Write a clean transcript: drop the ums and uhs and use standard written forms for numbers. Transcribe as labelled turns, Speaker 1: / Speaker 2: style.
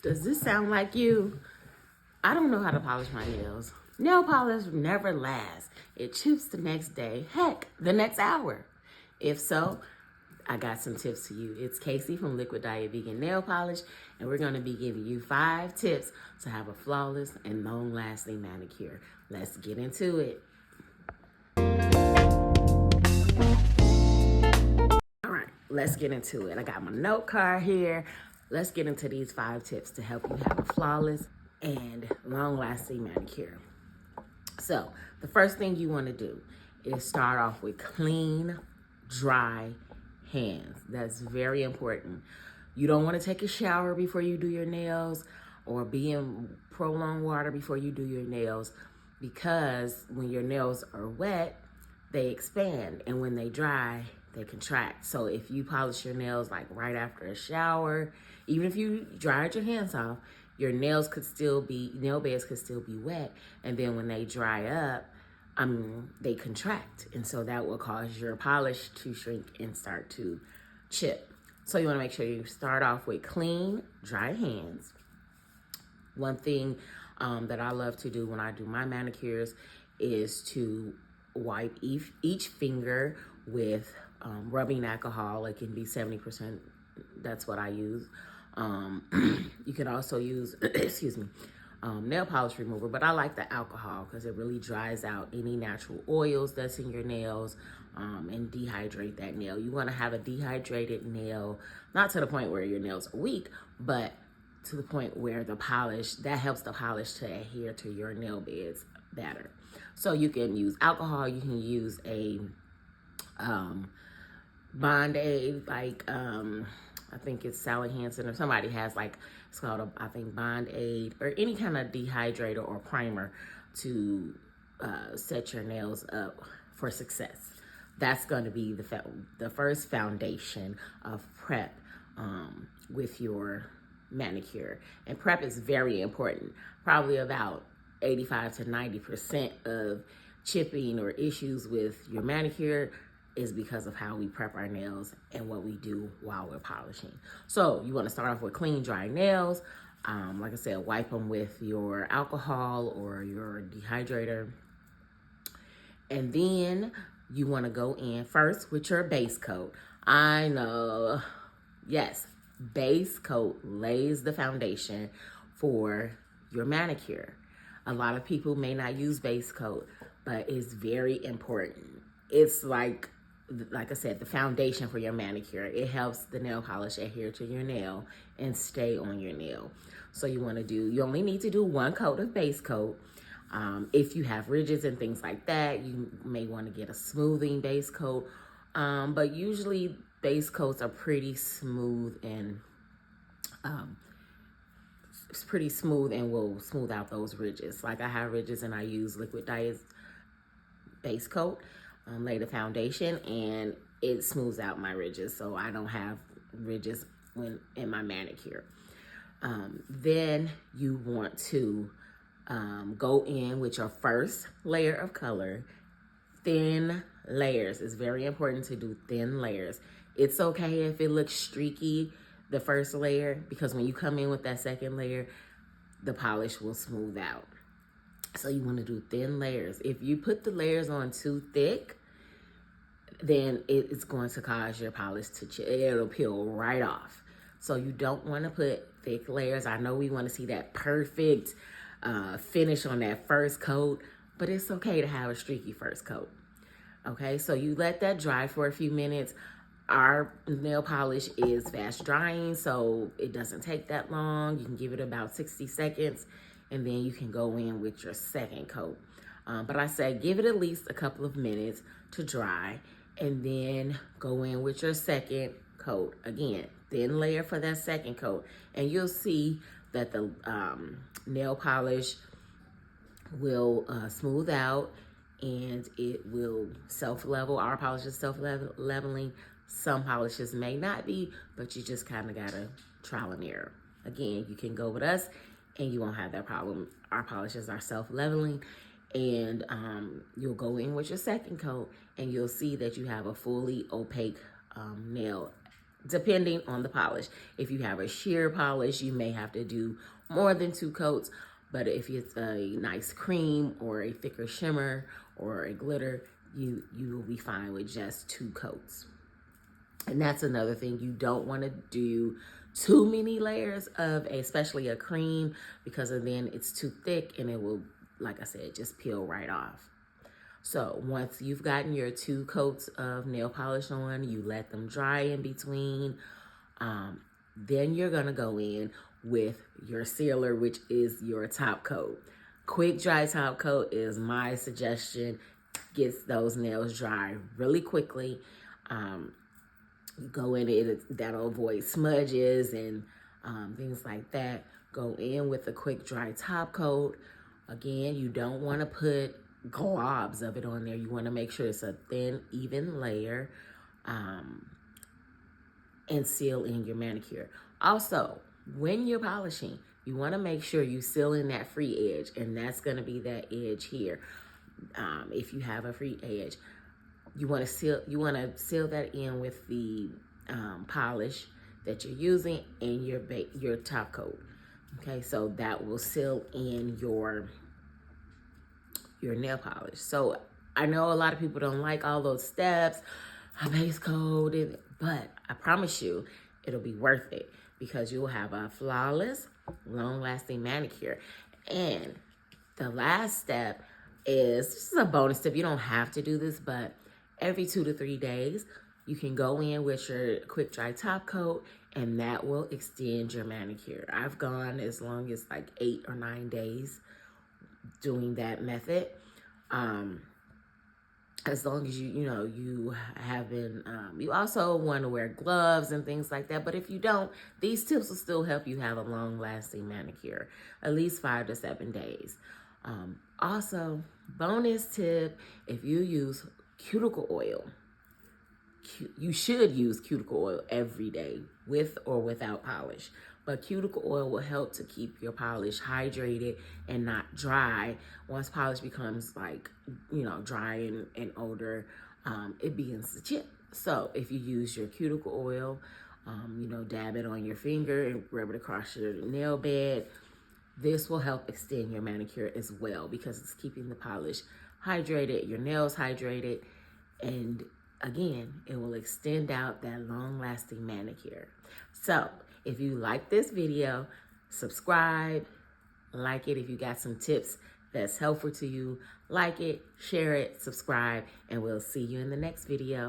Speaker 1: Does this sound like you? I don't know how to polish my nails. Nail polish never lasts. It chips the next day, heck, the next hour. If so, I got some tips for you. It's Casey from Liquid Diet Vegan Nail Polish, and we're gonna be giving you 5 tips to have a flawless and long-lasting manicure. Let's get into it. All right, let's get into it. I got my note card here. Let's get into these 5 tips to help you have a flawless and long-lasting manicure. So the first thing you want to do is start off with clean, dry hands. That's very important. You don't want to take a shower before you do your nails or be in prolonged water before you do your nails, because when your nails are wet, they expand, and when they dry, they contract. So if you polish your nails like right after a shower, even if you dried your hands off, your nail beds could still be wet, and then when they dry up, they contract, and so that will cause your polish to shrink and start to chip. So you want to make sure you start off with clean, dry hands. One thing that I love to do when I do my manicures is to wipe each finger with rubbing alcohol. It can be 70%. That's what I use. You can also use, nail polish remover, but I like the alcohol because it really dries out any natural oils that's in your nails and dehydrate that nail. You want to have a dehydrated nail, not to the point where your nails are weak, but to the point where that helps the polish to adhere to your nail beds better. So you can use alcohol, you can use a Band-Aid, like I think it's Sally Hansen, or somebody has it's called I think Band-Aid, or any kind of dehydrator or primer to set your nails up for success. That's going to be the first foundation of prep with your manicure. And prep is very important. Probably about 85 to 90% of chipping or issues with your manicure is because of how we prep our nails and what we do while we're polishing. So you want to start off with clean, dry nails. Like I said, wipe them with your alcohol or your dehydrator. And then you want to go in first with your base coat. I know, yes, base coat lays the foundation for your manicure. A lot of people may not use base coat, but it's very important. It's like I said, the foundation for your manicure. It helps the nail polish adhere to your nail and stay on your nail. So you only need to do 1 coat of base coat. If you have ridges and things like that, you may want to get a smoothing base coat. But usually base coats are pretty smooth and will smooth out those ridges. Like I have ridges and I use Liquid Diet base coat. Lay the foundation, and it smooths out my ridges, so I don't have ridges when in my manicure. Then you want to go in with your first layer of color. Thin layers. It's very important to do thin layers. It's okay if it looks streaky the first layer, because when you come in with that second layer, the polish will smooth out. So you want to do thin layers. If you put the layers on too thick, then it's going to cause your polish to chip. It'll peel right off. So you don't want to put thick layers. I know we want to see that perfect finish on that first coat, but it's okay to have a streaky first coat. Okay, so you let that dry for a few minutes. Our nail polish is fast drying, so it doesn't take that long. You can give it about 60 seconds, and then you can go in with your second coat. But I say give it at least a couple of minutes to dry, and then go in with your second coat. Again, thin layer for that second coat, and you'll see that the nail polish will smooth out, and it will self-level. Our polish is self-leveling. Some polishes may not be, but you just kind of gotta trial and error. Again, you can go with us and you won't have that problem. Our polishes are self-leveling, and you'll go in with your second coat, and you'll see that you have a fully opaque nail depending on the polish. If you have a sheer polish, you may have to do more than 2 coats. But if it's a nice cream or a thicker shimmer or a glitter, you will be fine with just 2 coats. And that's another thing. You don't want to do too many layers of especially a cream, because then it's too thick and it will, like I said, just peel right off. So once you've gotten your 2 coats of nail polish on, you let them dry in between. Then you're gonna go in with your sealer, which is your top coat. Quick dry top coat is my suggestion. Gets those nails dry really quickly. You go in it, that'll avoid smudges and things like that. Go in with a quick dry top coat. Again, you don't want to put globs of it on there. You want to make sure it's a thin, even layer, and seal in your manicure. Also, when you're polishing, you want to make sure you seal in that free edge, and that's going to be that edge here. If you have a free edge, you want to seal that in with the polish that you're using and your top coat. Okay, so that will seal in your nail polish. So I know a lot of people don't like all those steps, a base coat, but I promise you it'll be worth it, because you will have a flawless, long-lasting manicure. And the last step is, this is a bonus tip. You don't have to do this, but every 2 to 3 days, you can go in with your quick dry top coat, and that will extend your manicure. I've gone as long as like 8 or 9 days doing that method. As long as you haven't, you also want to wear gloves and things like that. But if you don't, these tips will still help you have a long-lasting manicure, at least 5 to 7 days. Also, bonus tip, if you use cuticle oil, you should use cuticle oil every day, with or without polish. But cuticle oil will help to keep your polish hydrated and not dry. Once polish becomes dry and older, it begins to chip. So if you use your cuticle oil, dab it on your finger and rub it across your nail bed, this will help extend your manicure as well, because it's keeping the polish hydrated, your nails hydrated, and again, it will extend out that long-lasting manicure. So if you like this video, subscribe, like it. If you got some tips that's helpful to you, like it, share it, subscribe, and we'll see you in the next video.